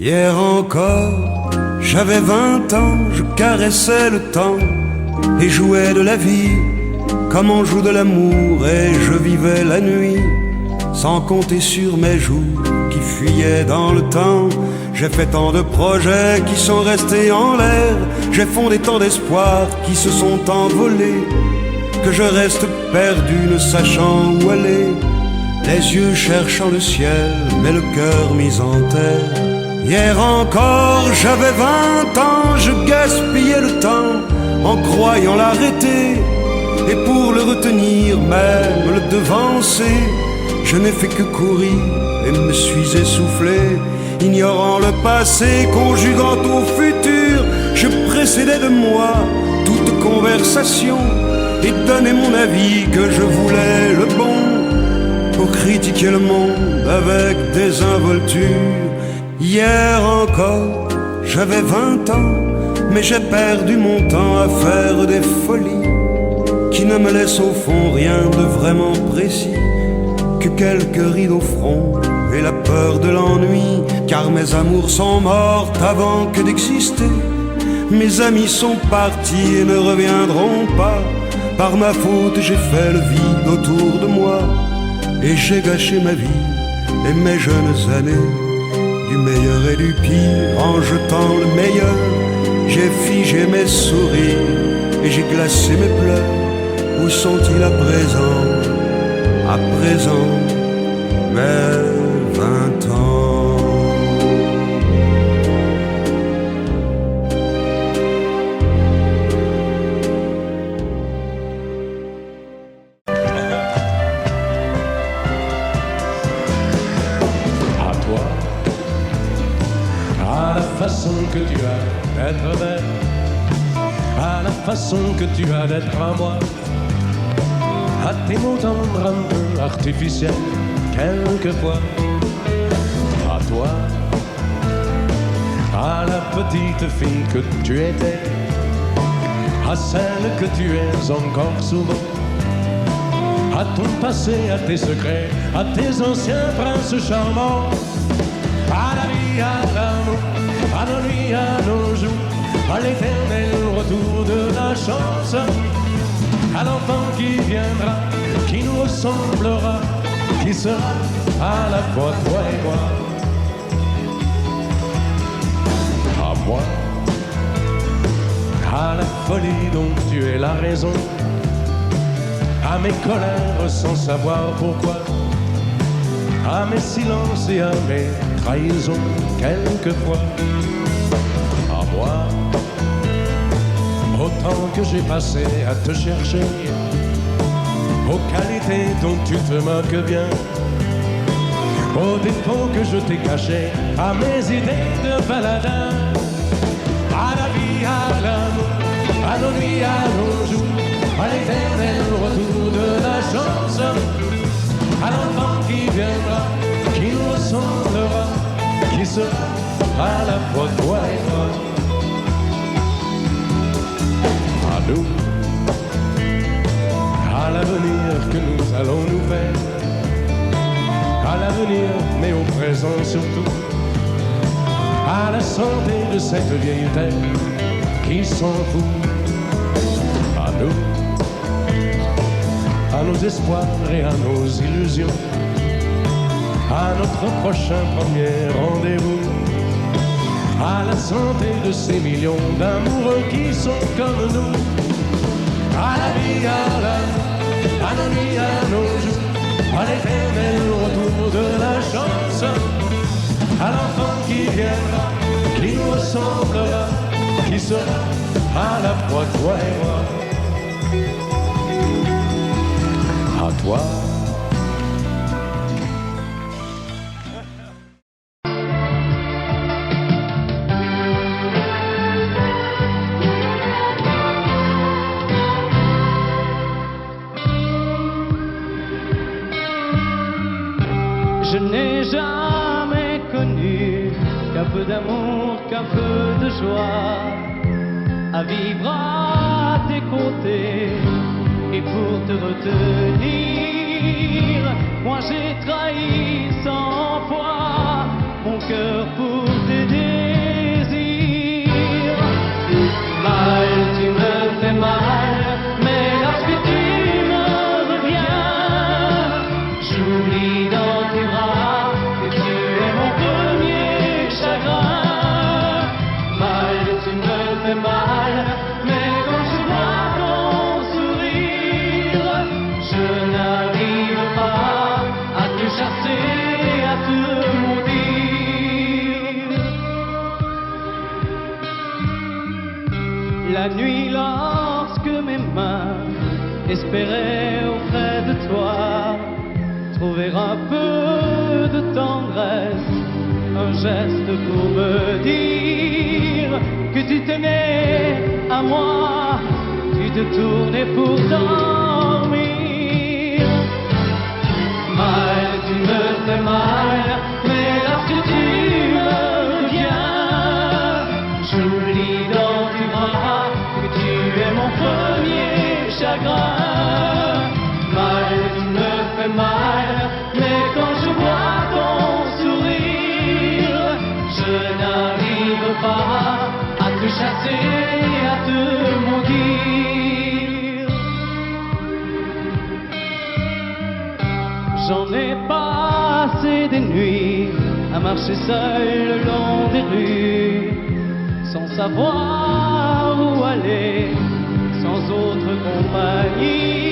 Hier encore, j'avais 20 ans, je caressais le temps et jouais de la vie comme on joue de l'amour, et je vivais la nuit sans compter sur mes jours qui fuyaient dans le temps. J'ai fait tant de projets qui sont restés en l'air, j'ai fondé tant d'espoirs qui se sont envolés, que je reste perdu ne sachant où aller, les yeux cherchant le ciel mais le cœur mis en terre. Hier encore j'avais 20 ans, je gaspillais le temps en croyant l'arrêter, et pour le retenir, même le devancer, je n'ai fait que courir et me suis essoufflé. Ignorant le passé, conjuguant au futur, je précédais de moi toute conversation et donnais mon avis que je voulais le bon, pour critiquer le monde avec désinvolture. Hier encore, j'avais 20 ans, mais j'ai perdu mon temps à faire des folies qui ne me laissent au fond rien de vraiment précis que quelques rides au front et la peur de l'ennui, car mes amours sont mortes avant que d'exister. Mes amis sont partis et ne reviendront pas. Par ma faute j'ai fait le vide autour de moi, et j'ai gâché ma vie et mes jeunes années, du meilleur et du pire en jetant le meilleur. J'ai figé mes sourires et j'ai glacé mes pleurs. Où sont-ils à présent, à présent, mes 20 ans? À toi, à la façon que tu as d'être belle, à la façon que tu as d'être à moi, à tes mots tendres un peu artificiels quelquefois. À toi, à la petite fille que tu étais, à celle que tu es encore souvent, à ton passé, à tes secrets, à tes anciens princes charmants, à la vie, à l'amour, à nos nuits, à nos jours, à l'éternel retour de la chance, à l'enfant qui viendra, qui nous ressemblera, qui sera à la fois toi et moi. À moi, à la folie dont tu es la raison, à mes colères sans savoir pourquoi, à mes silences et à mes trahisons quelquefois. À moi, autant que j'ai passé à te chercher, aux qualités dont tu te moques bien, aux défauts que je t'ai cachés, à mes idées de baladin, à la vie, à l'amour, à nos nuits, à nos jours, à l'éternel retour de la chance, à l'enfant qui viendra, qui nous ressemblera, qui sera à la fois toi et moi. À nous, à l'avenir que nous allons nous faire, à l'avenir mais au présent surtout, à la santé de cette vieille terre qui s'en fout. À nous, à nos espoirs et à nos illusions, à notre prochain premier rendez-vous, à la santé de ces millions d'amoureux qui sont comme nous, à la vie, à l'amour, à nos nuits, à nos jours, à l'éternel retour de la chance, à l'enfant qui viendra, qui nous ressemblera, qui sera à la fois toi et moi. À toi. Je n'ai jamais connu qu'un peu d'amour, qu'un peu de joie, à vivre à tes côtés et pour te retenir. Moi j'ai trahi 100 fois mon cœur pour t'aider. nuit lorsque mes mains espéraient auprès de toi trouver un peu de tendresse, un geste pour me dire que tu tenais à moi, tu te tournais pour dormir. Mal, tu me fais mal, mais lorsque tu me reviens, j'oublie dans tes bras que tu es mon premier chagrin. Mal, tu me fais mal, mais quand je vois ton sourire, je n'arrive pas à te chasser, à te maudire. J'en ai passé des nuits à marcher seul le long des rues, sans savoir où aller, sans autre compagnie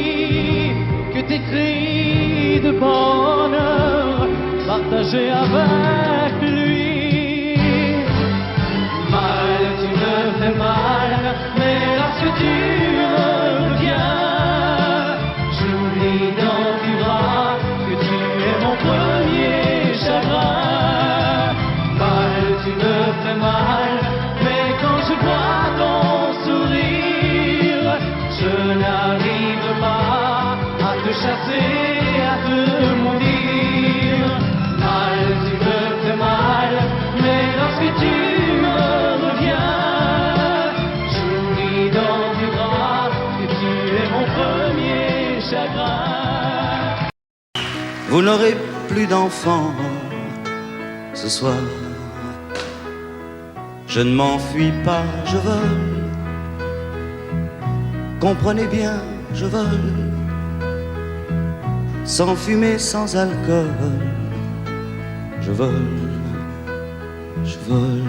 que tes cris de bonheur partagés avec lui. Mal, tu me fais mal, mais lorsque tu me reviens, j'oublie dans tes bras que tu es mon premier chagrin. Mal, tu me fais mal, mais quand je vois ton sourire, je n'arrive pas à te chasser, à te maudire. Mal, tu me fais mal, mais lorsque tu me reviens, j'oublie dans tes bras que tu es mon premier chagrin. Vous n'aurez plus d'enfants ce soir. Je ne m'enfuis pas, je vole. Comprenez bien, je vole. Sans fumée, sans alcool. Je vole, je vole.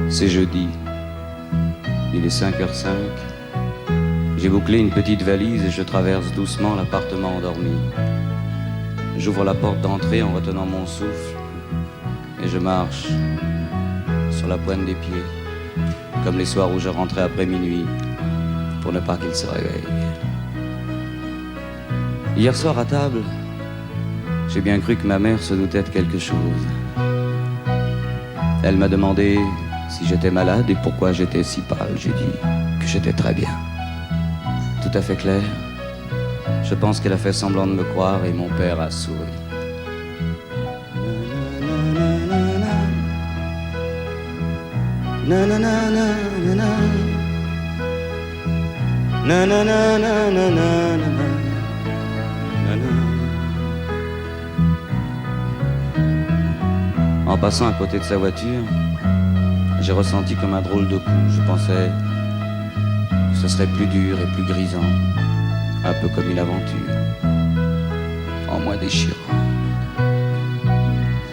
C'est jeudi. Il est 5h05. J'ai bouclé une petite valise et je traverse doucement l'appartement endormi. J'ouvre la porte d'entrée en retenant mon souffle et je marche sur la pointe des pieds, comme les soirs où je rentrais après minuit pour ne pas qu'il se réveille. Hier soir à table, j'ai bien cru que ma mère se doutait de quelque chose. Elle m'a demandé si j'étais malade et pourquoi j'étais si pâle. J'ai dit que j'étais très bien. Tout à fait clair. Je pense qu'elle a fait semblant de me croire et mon père a souri. Na na na na na na. Na na na na na na na. En passant à côté de sa voiture, j'ai ressenti comme un drôle de coup. Je pensais que ce serait plus dur et plus grisant, un peu comme une aventure, en moins déchirant.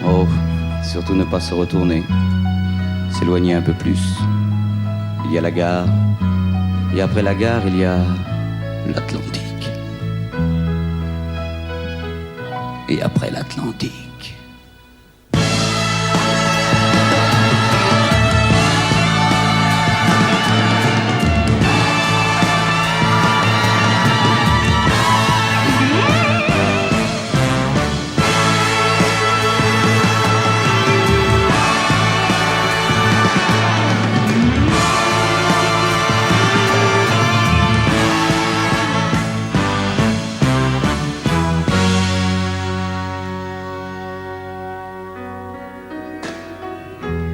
Oh, surtout ne pas se retourner, s'éloigner un peu plus. Il y a la gare, et après la gare, il y a l'Atlantique. Et après l'Atlantique,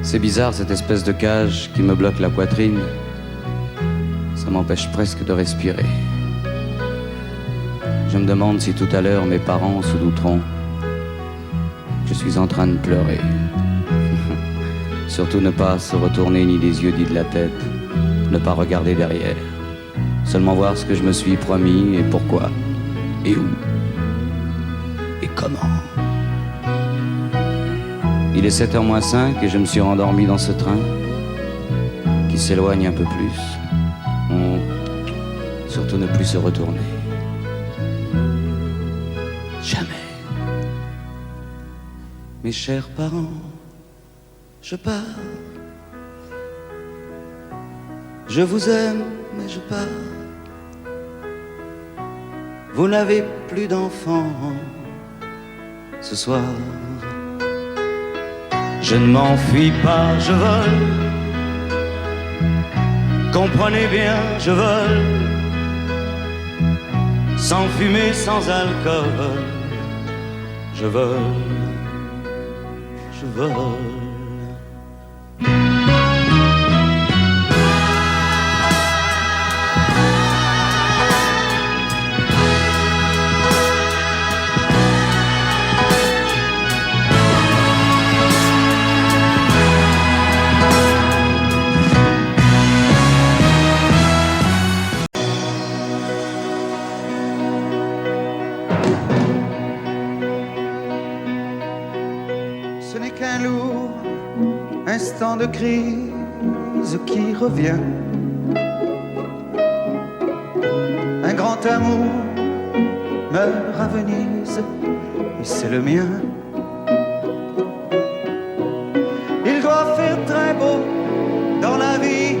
c'est bizarre cette espèce de cage qui me bloque la poitrine. Ça m'empêche presque de respirer. Je me demande si tout à l'heure mes parents se douteront que je suis en train de pleurer. Surtout ne pas se retourner ni des yeux ni de la tête, ne pas regarder derrière. Seulement voir ce que je me suis promis et pourquoi, et où, et comment. Il est 7h moins 5 et je me suis rendormi dans ce train qui s'éloigne un peu plus. Surtout ne plus se retourner. Jamais. Mes chers parents, je pars. Je vous aime, mais je pars. Vous n'avez plus d'enfants ce soir. Je ne m'enfuis pas, je vole. Comprenez bien, je vole. Sans fumée, sans alcool. Je vole, je vole. Ce n'est qu'un lourd instant de crise qui revient. Un grand amour meurt à Venise et c'est le mien. Il doit faire très beau dans la vie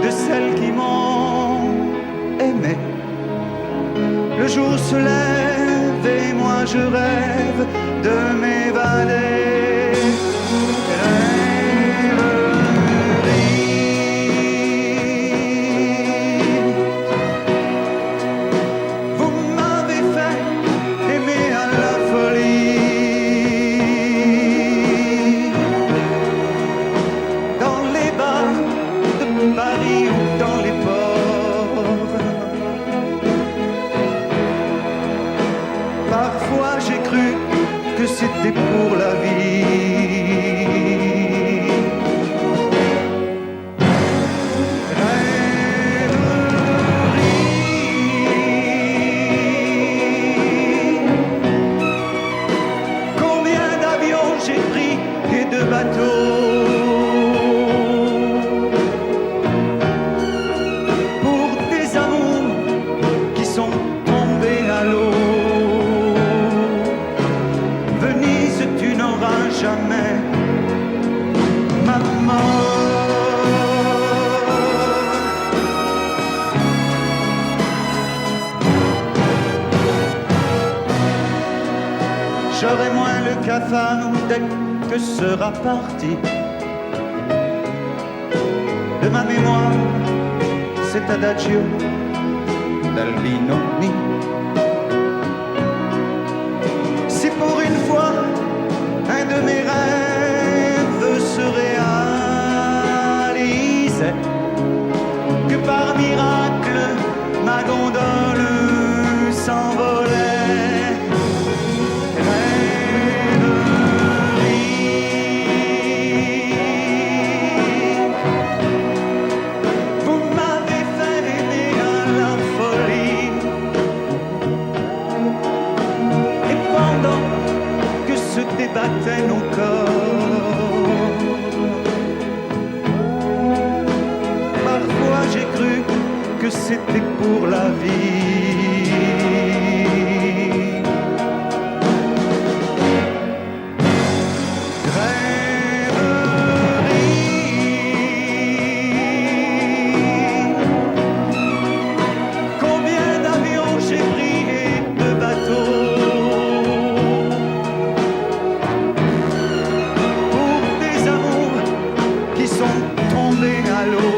de celles qui m'ont aimé. Le jour se lève et moi je rêve de m'évader. Vous m'avez fait aimer à la folie. Dans les bars de Paris ou dans les ports. Parfois j'ai cru que c'était pour la vie. Rêverie. Combien d'avions j'ai pris et de bateaux pour des amours qui sont tombés à l'eau. Venise, tu n'auras jamais maman. J'aurai moins le cafard dès que sera parti de ma mémoire cet adagio d'Albinoni. Si pour une fois un de mes rêves se réalisait, que par miracle ma gondole s'envolait. Rêverie. Vous m'avez fait aimer à la folie. Et pendant que se débattaient nos corps, parfois j'ai cru que c'était pour la vie. Rêverie. Combien d'avions j'ai pris et de bateaux pour des amours qui sont tombés à l'eau.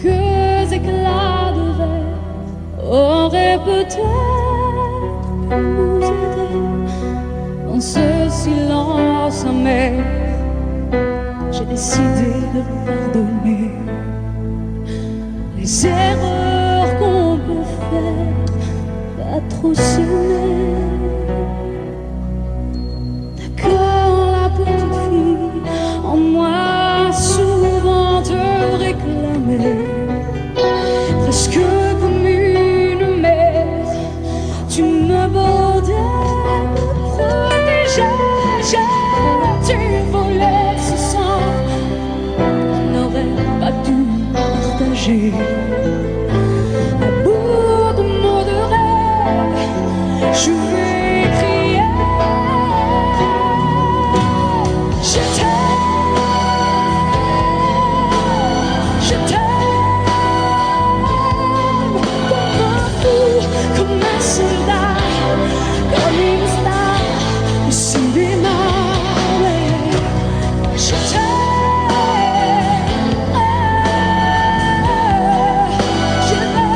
quelques éclats de verre auraient peut-être pu nous aider dans ce silence amer. J'ai décidé de pardonner les erreurs qu'on peut faire, pas trop s'aimer. D'accord, la petite fille en moi souvent te réclamait, presque comme une mère. Tu me bordais, me protégeais, tu volais ce sang qu'on n'aurait pas dû partager. À bout de mots de rêve, je vais crier. Je t'aime comme un fou, comme un soldat, comme une star au cinéma. Je t'aime, je t'aime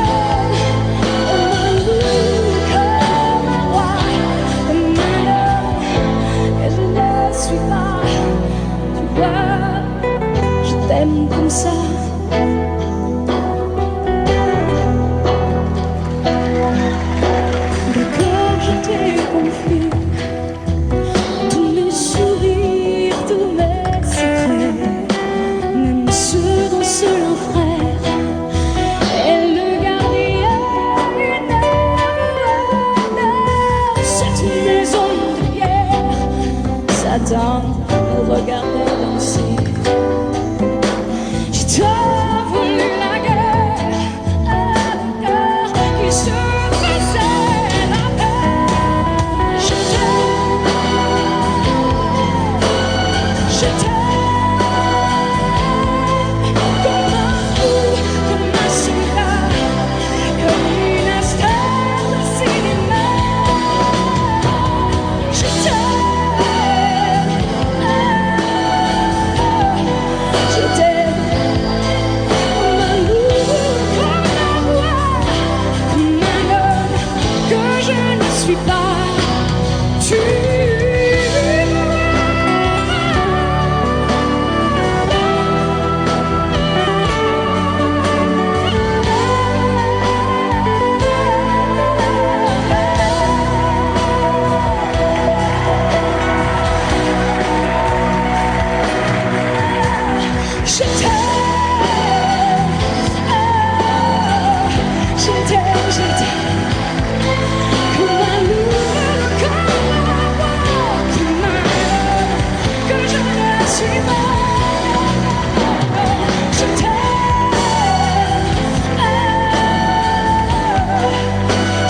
comme un loup, comme un roi, comme un homme que je ne suis pas. Tu vois, je t'aime comme ça. D'accord, je t'ai confié tous mes sourires, tous mes secrets, même ceux dont seul un frère est le gardien d'une cette maison de pierre. Satan me regardait danser. J'ai tant voulu la guerre, un cœur qui se faisait la paix. Je t'aime comme un fou, comme un soldat, comme une star de cinéma. Je t'aime comme un loup, comme un roi, comme un homme que je ne suis pas. Tu je t'aime comme un loup, comme un roi, comme un homme que je ne suis pas.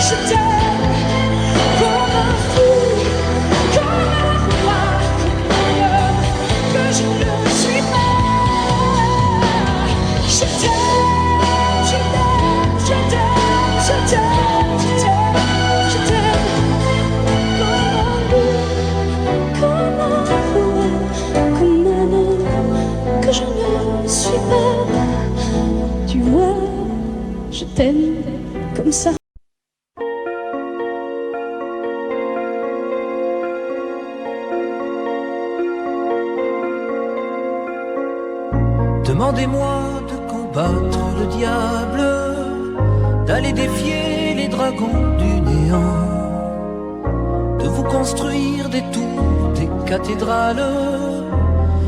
Je t'aime comme un fou, comme un roi, comme un homme que je ne suis pas. Je t'aime, je t'aime, je t'aime, je t'aime, je t'aime, je t'aime comme un loup, comme un roi, comme un homme que je ne suis pas. Tu vois, je t'aime comme ça. Demandez-moi de combattre le diable, d'aller défier les dragons du néant, de vous construire des tours, des cathédrales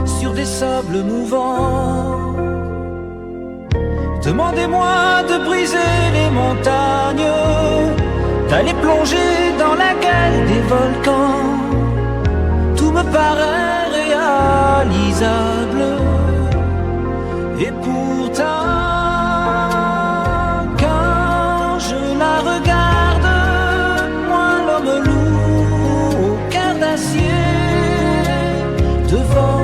sur des sables mouvants. Demandez-moi de briser les montagnes, d'aller plonger dans la gueule des volcans. Tout me paraît réalisable. Et pourtant, quand je la regarde, moi l'homme loup au cœur d'acier, devant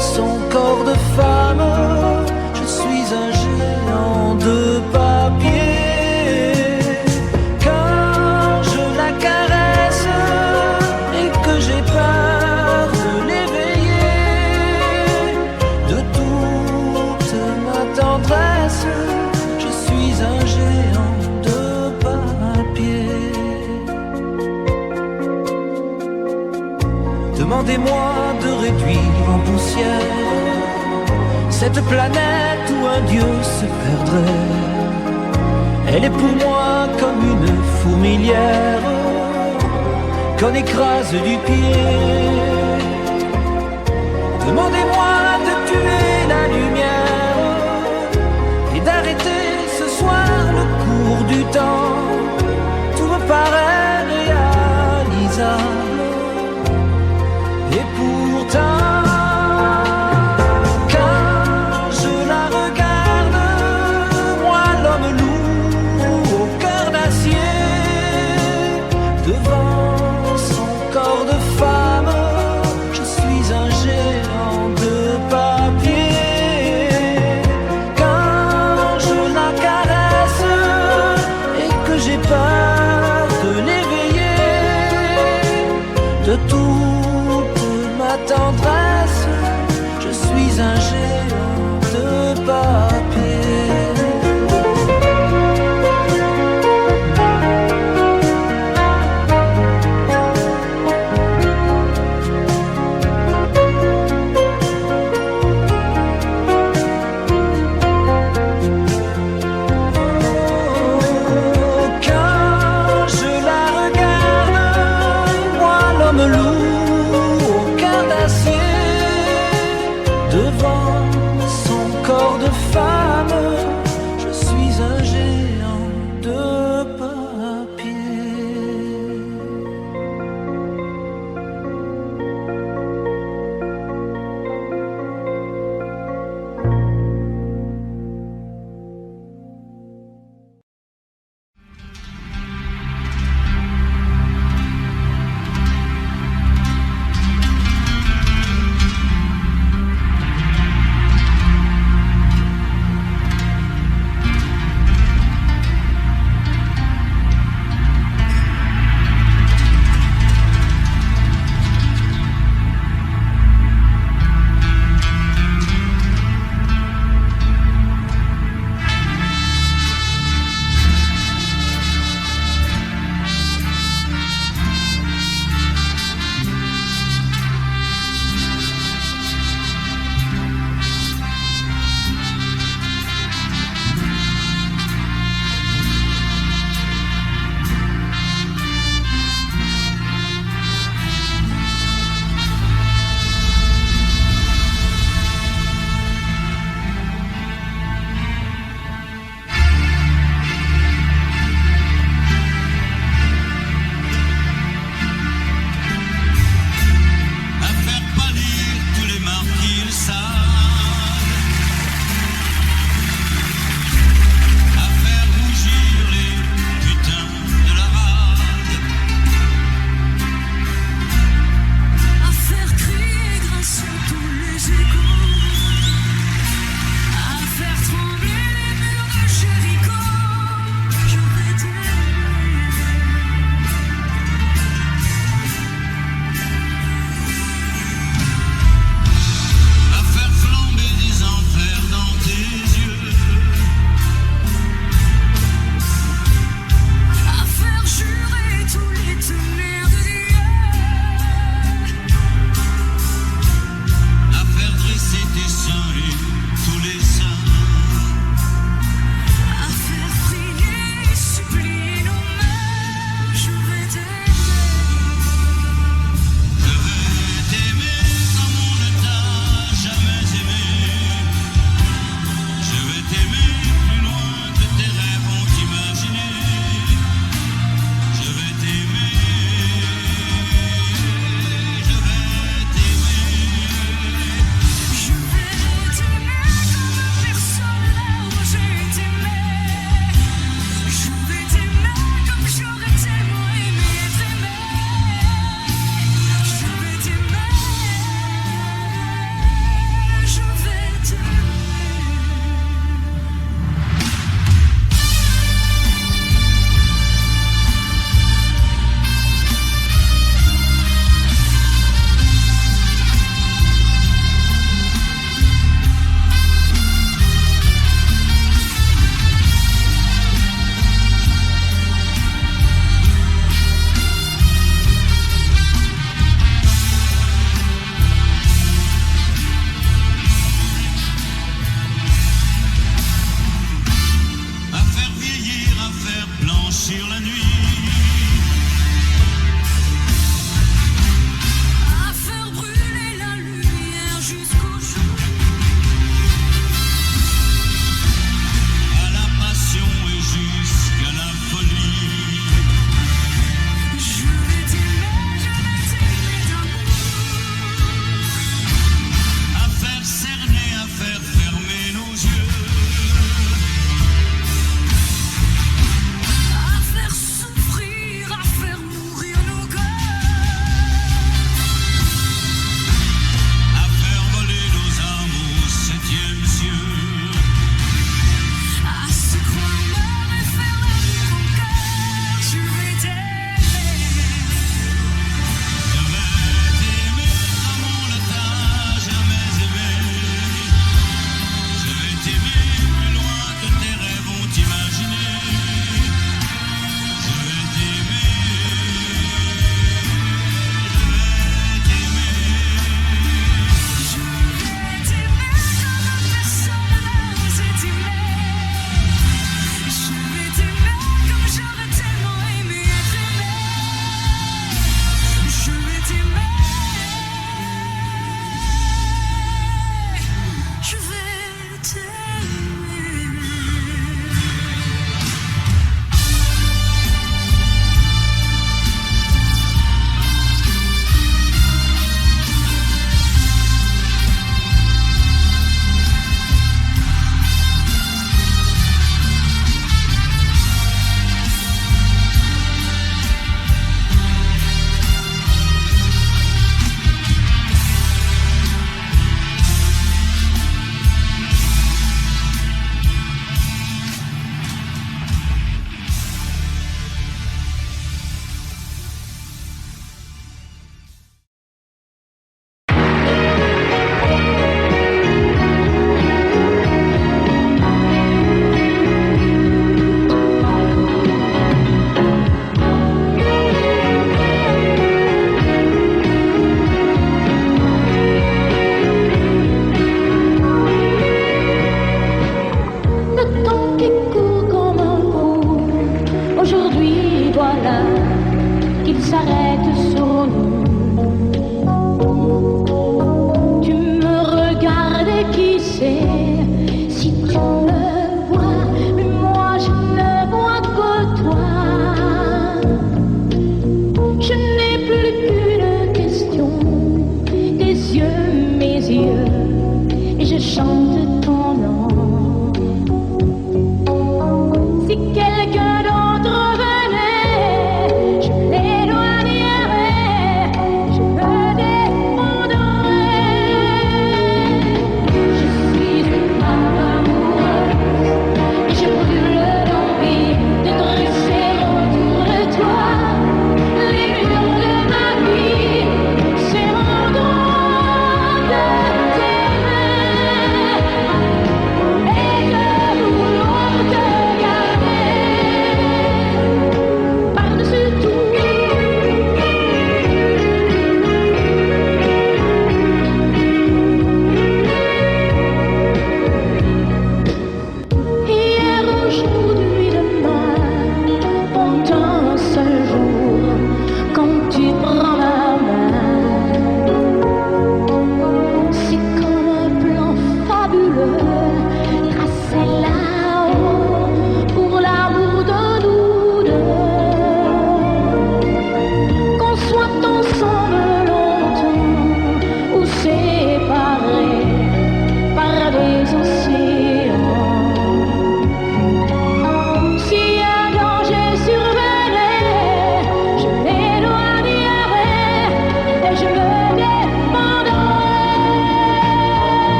son corps de femme, je suis un géant de papier. Quand je la caresse et que j'ai peur de l'éveiller, de toute ma tendresse, Demandez-moi de réduire en poussière cette planète où un dieu se perdrait. Elle est pour moi comme une fourmilière qu'on écrase du pied. Demandez-moi de tuer la lumière et d'arrêter ce soir le cours du temps. Tout me paraît réalisable et pourtant de toute ma tendresse, je suis un géant de papier.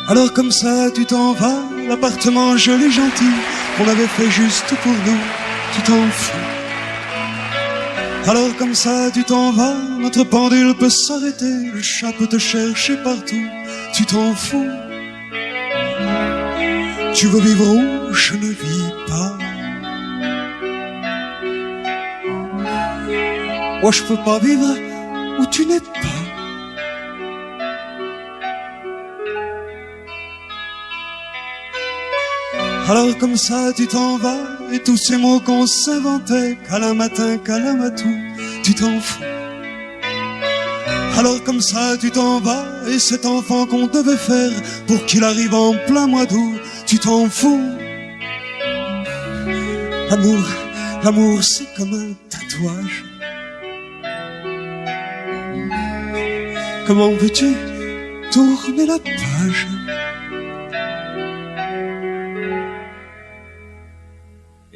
Alors comme ça tu t'en vas, l'appartement joli gentil qu'on avait fait juste pour nous, tu t'en fous. Alors comme ça tu t'en vas, notre pendule peut s'arrêter, le chat peut te chercher partout, tu t'en fous. Tu veux vivre où je ne vis pas. Moi je peux pas vivre où tu n'es pas. Alors comme ça tu t'en vas, et tous ces mots qu'on s'inventait, câlin matin, câlin matou, tu t'en fous. Alors comme ça tu t'en vas, et cet enfant qu'on devait faire pour qu'il arrive en plein mois d'août, tu t'en fous. L'amour, l'amour c'est comme un tatouage. Comment veux-tu tourner la page?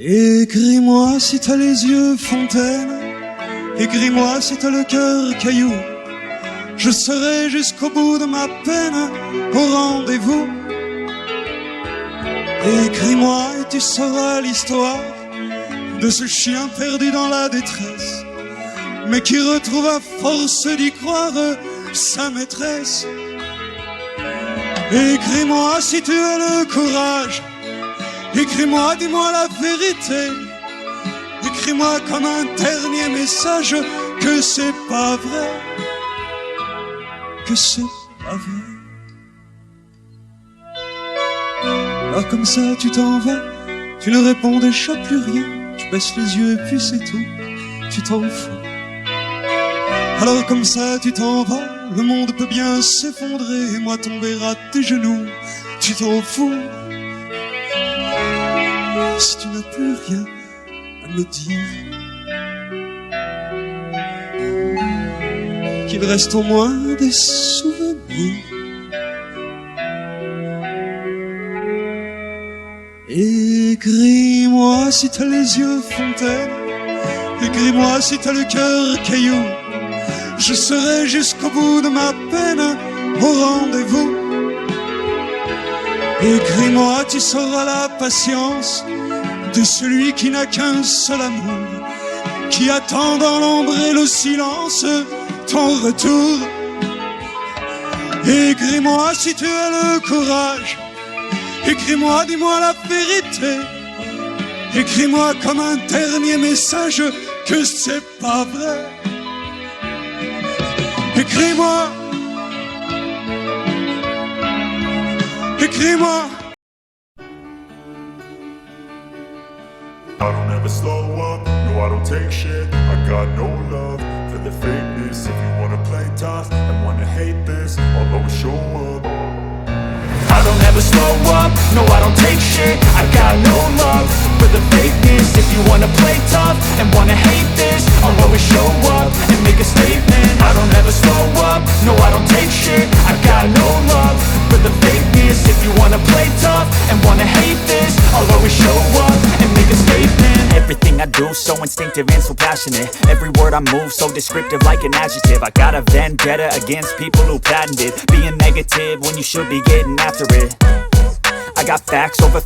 Écris-moi si t'as les yeux fontaine, écris-moi si t'as le cœur caillou. Je serai jusqu'au bout de ma peine au rendez-vous. Écris-moi et tu sauras l'histoire de ce chien perdu dans la détresse, mais qui retrouve à force d'y croire sa maîtresse. Écris-moi si tu as le courage, écris-moi, dis-moi la vérité. Écris-moi comme un dernier message que c'est pas vrai, que c'est pas vrai. Alors comme ça tu t'en vas, tu ne réponds déjà plus rien, tu baisses les yeux et puis c'est tout, tu t'en fous. Alors comme ça tu t'en vas, le monde peut bien s'effondrer et moi tomber à tes genoux, tu t'en fous. Si tu n'as plus rien à me dire, qu'il reste au moins des souvenirs. Écris-moi si t'as les yeux fontaine, écris-moi si t'as le cœur caillou. Je serai jusqu'au bout de ma peine au rendez-vous. Écris-moi, tu sauras la patience de celui qui n'a qu'un seul amour, qui attend dans l'ombre et le silence ton retour. Écris-moi si tu as le courage, écris-moi, dis-moi la vérité. Écris-moi comme un dernier message que c'est pas vrai. Écris-moi, écris-moi. I don't ever slow up, no I don't take shit. I got no love for the fakeness. If you wanna play tough and wanna hate this, I'll always show up. I don't ever slow up, no I don't take shit. I got no love for the fakeness. If you wanna play tough and wanna hate this, I'll always show up and make a statement. I don't ever slow up, no I don't take shit. I got no love for the fakeness. If you wanna play tough and wanna hate this, I'll always show up and make a statement. Everything I do so instinctive and so passionate. Every word I move so descriptive like an adjective. I got a vendetta against people who patented being negative when you should be getting after it. I got facts over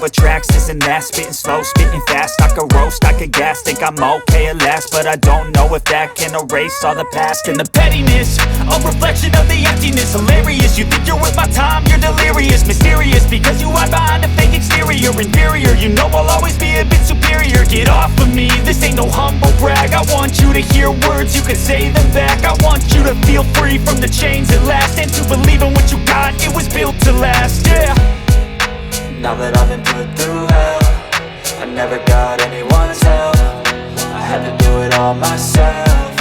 tracks, this and that. Spitting slow, spitting fast, I could roast, I could gas. Think I'm okay at last, but I don't know if that can erase all the past. And the pettiness, a reflection of the emptiness. Hilarious, you think you're worth my time, you're delirious. Mysterious, because you hide behind a fake exterior. Inferior, you know I'll always be a bit superior. Get off of me, this ain't no humble brag. I want you to hear words, you can say them back. I want you to feel free from the chains at last, and to believe in what you got, it was built to last, yeah. Now that I've been put through hell, I never got anyone's help. I had to do it all myself.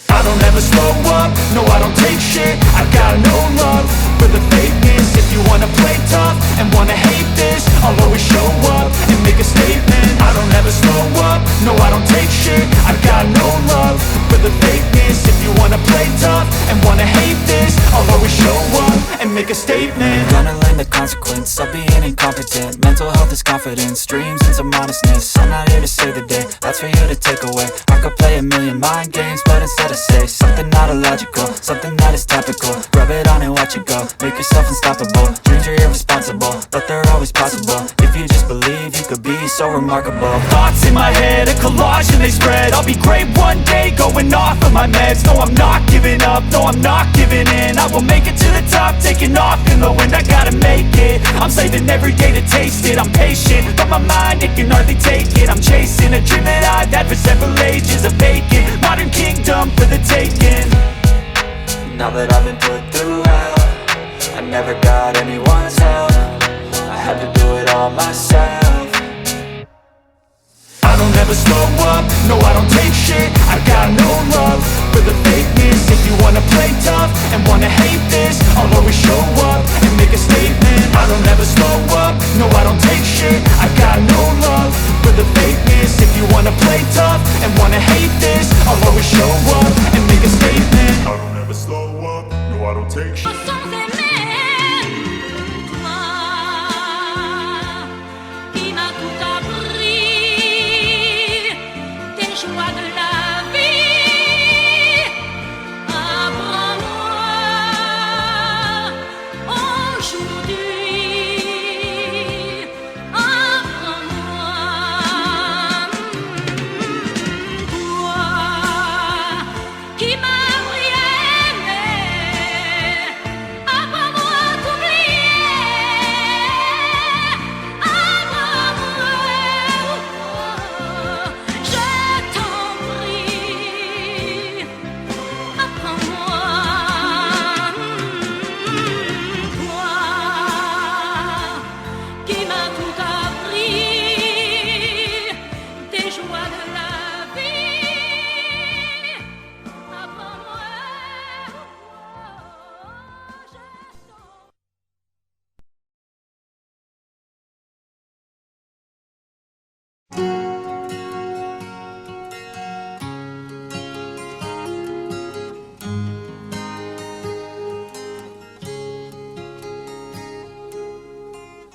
I don't ever slow up, no I don't take shit. I got no love for the fakeness. If you wanna play tough and wanna hate this, I'll always show up and make a statement. I don't ever slow up, no I don't take shit. I got no love for the fakeness. If you wanna play tough and wanna hate this, I'll always show up and make a statement. Gonna learn the consequence of being incompetent. Mental health is confidence, dreams and some honestness. I'm not here to save the day, that's for you to take away. I could play a million mind games, but instead I say something not illogical, something that is topical. Rub it on and watch watch it go. Make yourself unstoppable. Dreams are irresponsible, but they're always possible. If you just believe, you could be so remarkable. Thoughts in my head, a collage and they spread. I'll be great one day, going off of my meds. No, I'm not giving up, no, I'm not giving in. I will make it to the top, taking off in the wind. I gotta make it, I'm saving every day to taste it. I'm patient, but my mind, it can hardly take it. I'm chasing a dream that I've had for several ages. A vacant, modern kingdom for the taking. Now that I've been put through hell, I never got anyone's help. I had to do it all myself. I don't ever slow up, no I don't take shit. I got no love for the fakeness. If you wanna play tough and wanna hate this, I'll always show up and make a statement. I don't ever slow up, no I don't take shit. I got no love for the fakeness. If you wanna play tough and wanna hate this, I'll always show up and make a statement. I don't ever slow up, no I don't take shit.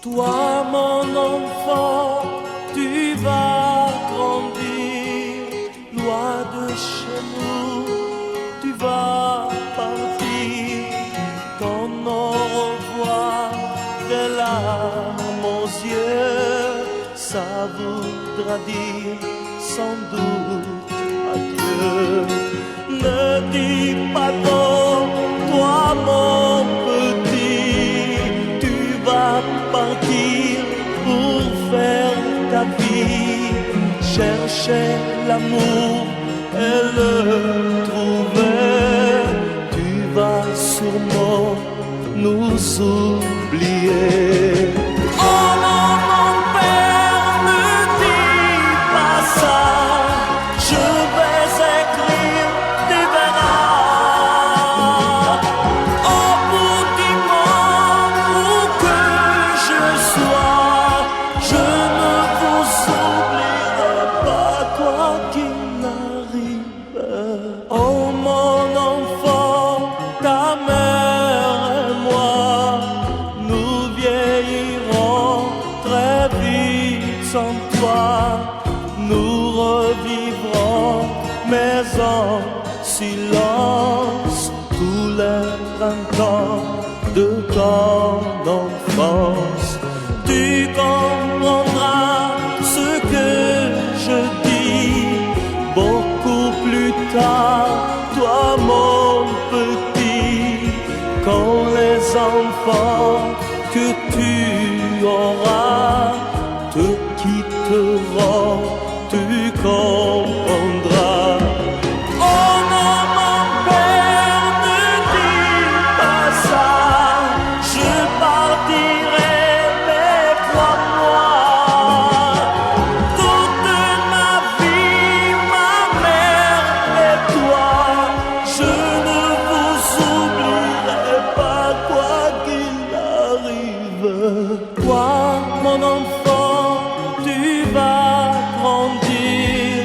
Toi mon enfant, tu vas grandir, loin de chez nous, tu vas partir, ton au revoir des larmes aux yeux, ça voudra dire sans doute adieu. Ne dis pas non, toi mon petit, tu vas partir pour faire ta vie, chercher l'amour et le trouver. Tu vas sûrement nous oublier. Oh non, mon père, ne dis pas ça. Je vais écrire, tu verras. Au bout du monde où que je sois, je ne vous oublierai pas quoi qu'il arrive. Oh mon enfant, ta mère et moi, nous vieillirons très vite sans toi. Nous revivrons, mais en silence, tous les printemps de ton enfance. Tu comprendras ce que je dis beaucoup plus tard, toi mon petit, quand les enfants que tu auras te quitteront, tu comprendras. Oh non, mon père, ne dis pas ça. Je partirai, mais crois-moi, toute ma vie, ma mère et toi, je ne vous oublierai pas quoi qu'il arrive. Toi, mon enfant, tu vas grandir,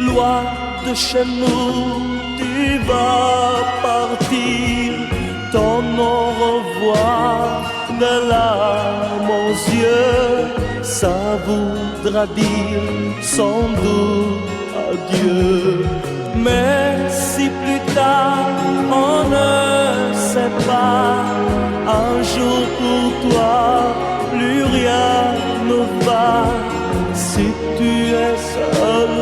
loin de chez nous, tu vas partir, ton au revoir de larmes aux yeux, ça voudra dire sans doute adieu. Mais si plus tard on ne sait pas, Un jour pour toi, plus rien ne va. Si tu es seul,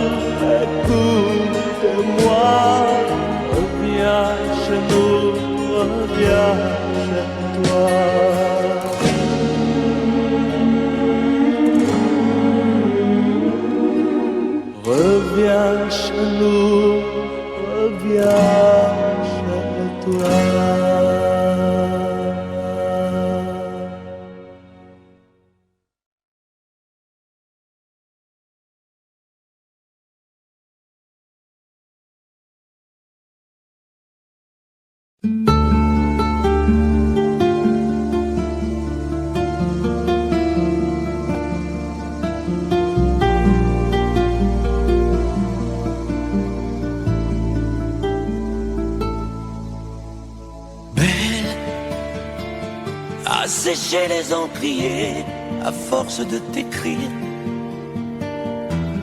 écoute-moi. Reviens chez nous, reviens chez toi. Reviens chez nous, reviens chez toi. Sécher les encriers à force de t'écrire.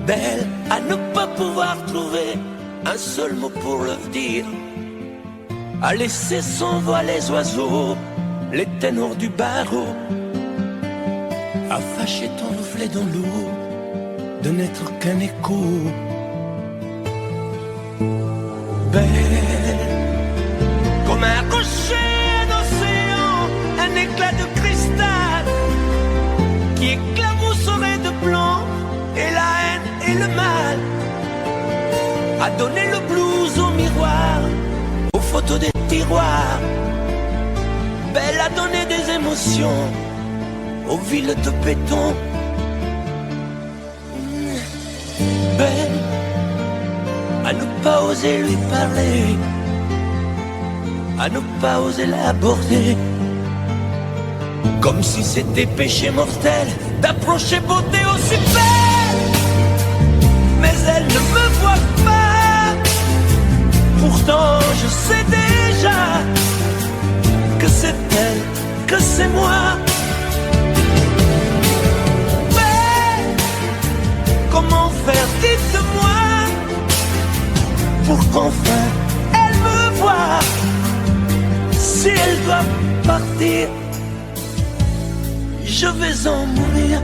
Belle à ne pas pouvoir trouver un seul mot pour le dire. À laisser s'envoler les oiseaux, les ténors du barreau. À fâcher ton reflet dans l'eau, de n'être qu'un écho. Belle comme un rocher d'océan, un éclat de cristal qui éclabousserait de blanc et la haine et le mal. A donné le blues au miroir, aux photos des tiroirs. Belle a donné des émotions aux villes de béton. Belle à ne pas oser lui parler, à ne pas oser l'aborder. Comme si c'était péché mortel d'approcher beauté aussi belle. Mais elle ne me voit pas. Pourtant je sais déjà que c'est elle, que c'est moi. Mais comment faire, dites-moi, pour qu'enfin elle me voie. Si elle doit partir, je vais en mourir.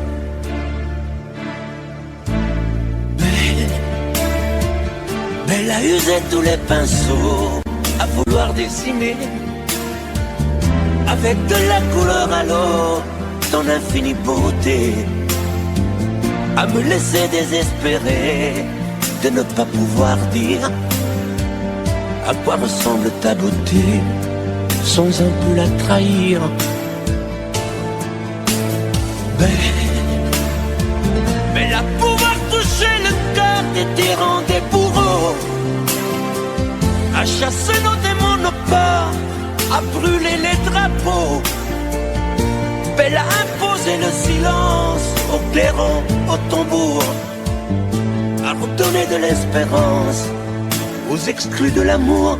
Belle a usé tous les pinceaux à vouloir dessiner avec de la couleur à l'eau ton infinie beauté. À me laisser désespérer de ne pas pouvoir dire à quoi ressemble ta beauté sans un peu la trahir. Belle à pouvoir toucher le cœur des tyrans, des bourreaux, à chasser nos démons, nos peurs, à brûler les drapeaux. Belle à imposer le silence aux clairons, aux tambours, à redonner de l'espérance aux exclus de l'amour.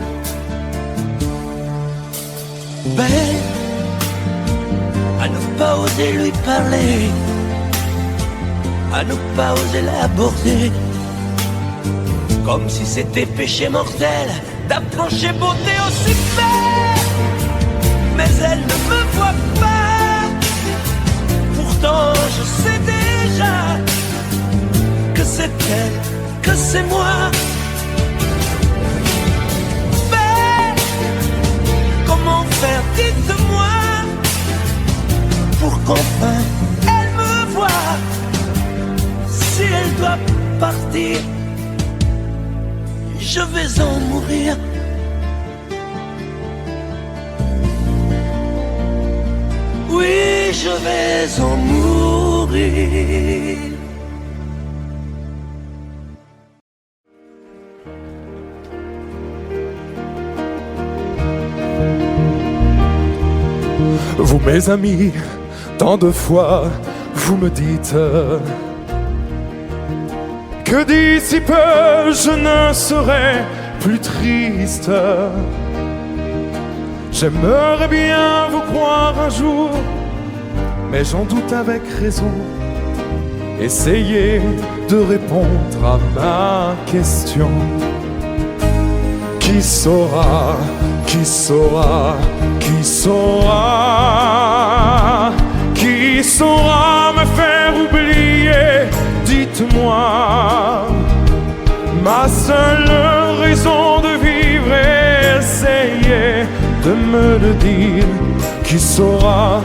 Belle à ne pas oser lui parler, à ne pas oser l'aborder. Comme si c'était péché mortel d'approcher beauté aussi belle. Mais elle ne me voit pas. Pourtant je sais déjà que c'est elle, que c'est moi. Belle, comment faire, dites-moi, pour qu'enfin elle me voie. Si elle doit partir, je vais en mourir. Oui, je vais en mourir. Vous mes amis, tant de fois vous me dites que d'ici peu je ne serai plus triste. J'aimerais bien vous croire un jour, mais j'en doute avec raison. Essayez de répondre à ma question. Qui saura, qui saura, qui saura dites-moi. Ma seule raison de vivre, essayez de me le dire. Qui saura,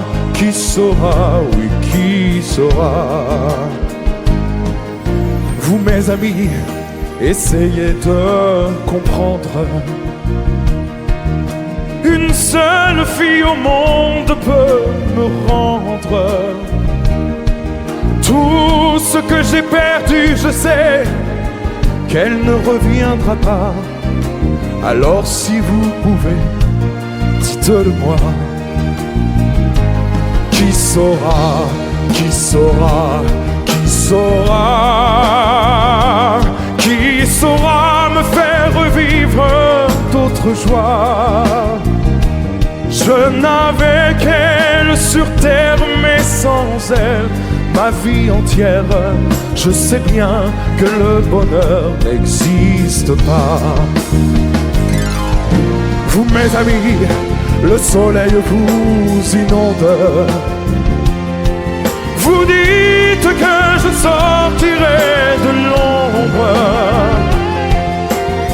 oui, qui saura. Vous mes amis, essayez de comprendre. Une seule fille au monde peut me rendre tout ce que j'ai perdu, je sais qu'elle ne reviendra pas. Alors si vous pouvez, dites-le-moi. Qui saura, qui saura, qui saura, qui saura me faire revivre d'autres joies. Je n'avais qu'elle sur terre, mais sans elle, ma vie entière, je sais bien que le bonheur n'existe pas. Vous mes amis, le soleil vous inonde. Vous dites que je sortirai de l'ombre.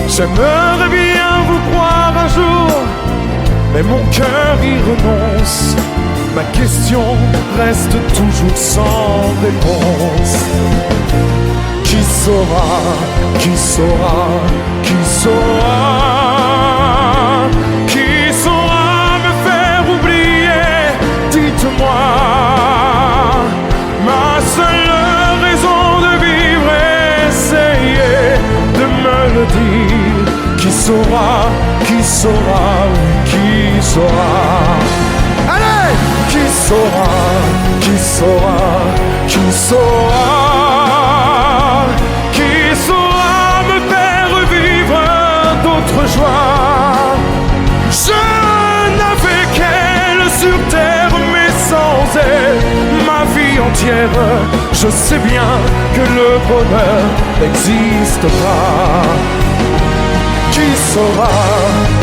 J'aimerais bien vous croire un jour, mais mon cœur y renonce. Ma question reste toujours sans réponse. Qui saura, qui saura, qui saura, qui saura me faire oublier, dites-moi. Ma seule raison de vivre, essayez de me le dire. Qui saura, oui, qui saura. Allez! Qui saura, qui saura, qui saura, qui saura me faire revivre d'autres joies. Je n'avais qu'elle sur terre, mais sans elle, ma vie entière, je sais bien que le bonheur n'existe pas. Qui saura,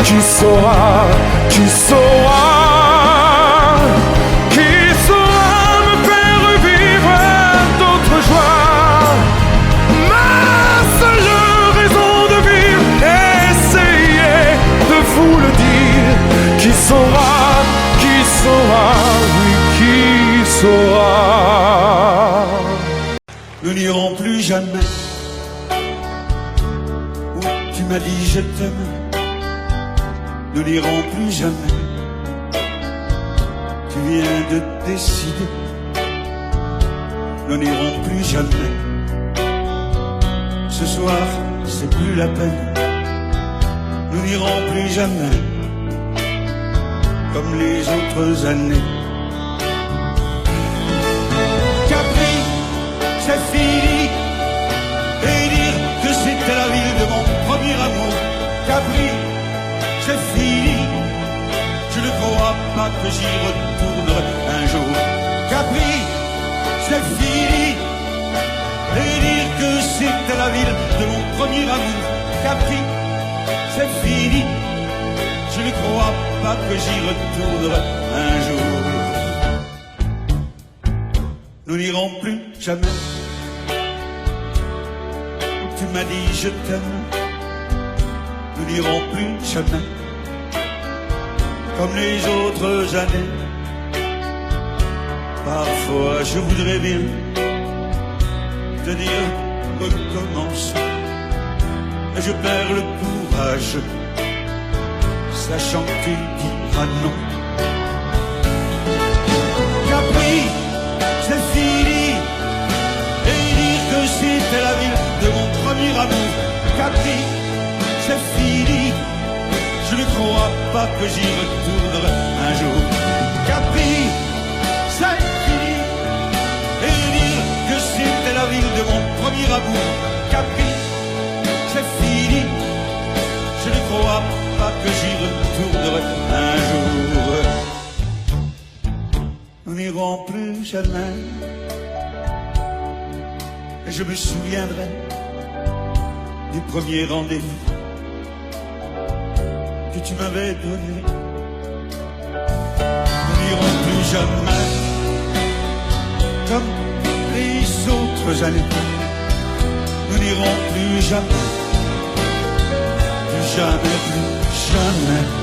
qui saura, qui saura, qui saura me faire revivre d'autres joies. Ma seule raison de vivre, essayez de vous le dire. Qui saura, oui, qui saura. Nous n'irons plus jamais où tu m'as dit je t'aime. Nous n'irons plus jamais. Tu viens de décider. Nous n'irons plus jamais. Ce soir, c'est plus la peine. Nous n'irons plus jamais comme les autres années. Capri, c'est fini. Et dire que c'était la ville de mon premier amour. Capri, c'est fini. Je ne crois pas que j'y retournerai un jour. Capri, c'est fini. Et dire que c'était la ville de mon premier amour. Capri, c'est fini. Je ne crois pas que j'y retournerai un jour. Nous n'irons plus jamais où tu m'as dit je t'aime. Nous n'irons plus jamais comme les autres années. Parfois je voudrais bien te dire recommence, mais je perds le courage, sachant que tu diras non. Capri, c'est fini. Et dire que c'était la ville de mon premier amour. Capri, c'est fini. Je ne crois pas que j'y retournerai un jour. Capri, c'est fini. Et dire que c'était la ville de mon premier amour. Capri, c'est fini. Je ne crois pas que j'y retournerai un jour. Nous n'irons plus jamais. Et je me souviendrai du premier rendez-vous que tu m'avais donné. Nous n'irons plus jamais comme les autres années. nous n'irons plus jamais, plus jamais, plus jamais.